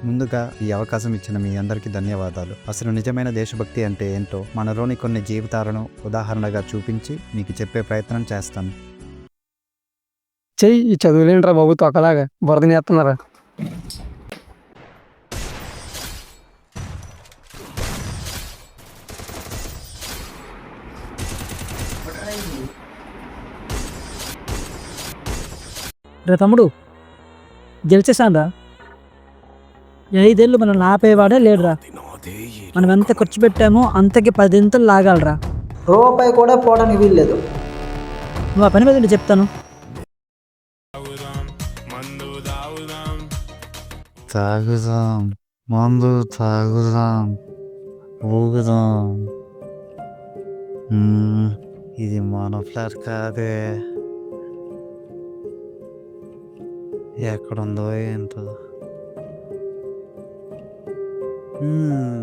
ముందుగా ఈ అవకాశం ఇచ్చిన మీ అందరికీ ధన్యవాదాలు. అసలు నిజమైన దేశభక్తి అంటే ఏంటో మనలోని కొన్ని జీవితాలను ఉదాహరణగా చూపించి మీకు చెప్పే ప్రయత్నం చేస్తాను. చెయ్యి ఈ చదువులేంట్రా బాబు తొక్కలాగా బురదని చేస్తున్నారా. రే తమ్ముడు, గెలిచేసాన్రా. 5 ఏళ్ళు మనం ఆపేవాడే లేడురా. మనం ఎంత ఖర్చు పెట్టామో అంతకి 10 ఇంతలు లాగాలరా. రూపాయి కూడా పోవడానికి వీల్లేదు. నువ్వు ఆ పని మీద ఉండి చెప్తాను. తాగుదాం, మందు తాగుదాం, ఊగుదాం. ఇది మన ఫ్లాట్ కాదే, ఎక్కడుందో ఏంటో.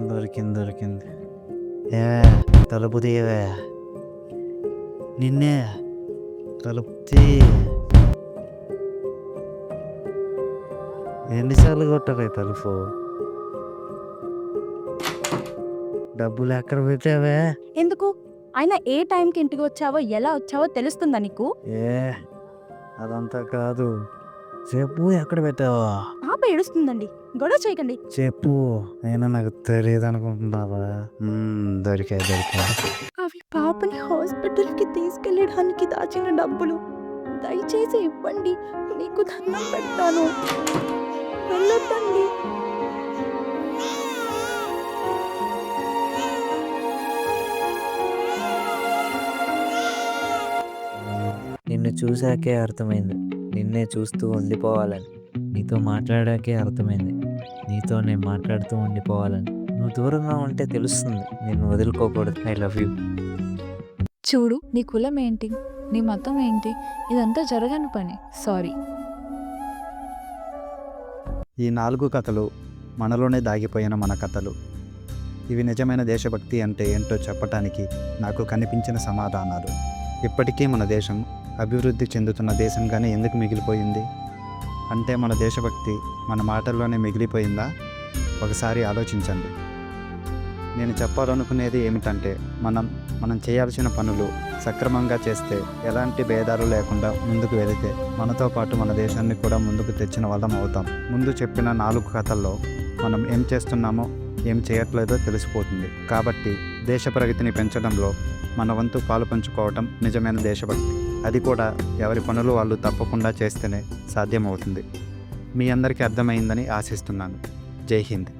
దొరికింది. ఏ తలుపు తీయవే, నిన్నే తలుపు తీ. ఎన్నిసార్లు కొట్టవే తలుపు? డబ్బులు ఎక్కడ పెట్టావే? ఎందుకు? అయినా ఏ టైంకి ఇంటికి వచ్చావో ఎలా వచ్చావో తెలుస్తుందా నీకు? ఏ అదంతా కాదు, చెప్పు ఎక్కడ పెట్టావా? పాప ఏడుస్తుందండి, గొడవ చేయకండి. చెప్పు, అయినా నాకు తెలియదు అనుకుంటున్నావా? దొరికాయి. అవి పాపని హాస్పిటల్కి తీసుకెళ్ళడానికి దాచిన డబ్బులు. దయచేసి ఇవ్వండి, మీకు దండం పెడతాను. వెళ్ళొద్దండి. నిన్ను చూశాకే అర్థమైంది నిన్నే చూస్తూ ఉండిపోవాలని. నీతో మాట్లాడాకే అర్థమైంది నీతో నేను మాట్లాడుతూ ఉండిపోవాలని. నువ్వు దూరంగా ఉంటే తెలుస్తుంది నిన్ను వదులుకోకూడదు. I love you. చూడు, నీ కులం ఏంటి, నీ మతం ఏంటి, ఇదంతా జరగని పని. సారీ. ఈ 4 కథలు మనలోనే దాగిపోయిన మన కథలు. ఇవి నిజమైన దేశభక్తి అంటే ఏంటో చెప్పటానికి నాకు కనిపించిన సమాధానాలు. ఇప్పటికీ మన దేశం అభివృద్ధి చెందుతున్న దేశంగానే ఎందుకు మిగిలిపోయింది? అంటే మన దేశభక్తి మన మాటల్లోనే మిగిలిపోయిందా? ఒకసారి ఆలోచించండి. నేను చెప్పాలనుకునేది ఏమిటంటే మనం చేయాల్సిన పనులు సక్రమంగా చేస్తే, ఎలాంటి భేదాలు లేకుండా ముందుకు వెళితే మనతో పాటు మన దేశాన్ని కూడా ముందుకు తెచ్చిన వాళ్ళం అవుతాం. ముందు చెప్పిన 4 కథల్లో మనం ఏం చేస్తున్నామో ఏం చేయట్లేదో తెలిసిపోతుంది. కాబట్టి దేశ ప్రగతిని పెంచడంలో మన వంతు పాలు పంచుకోవటం నిజమైన దేశభక్తి. అది కూడా ఎవరి పనులు వాళ్ళు తప్పకుండా చేస్తేనే సాధ్యమవుతుంది. మీ అందరికీ అర్థమైందని ఆశిస్తున్నాను. జై హింద్.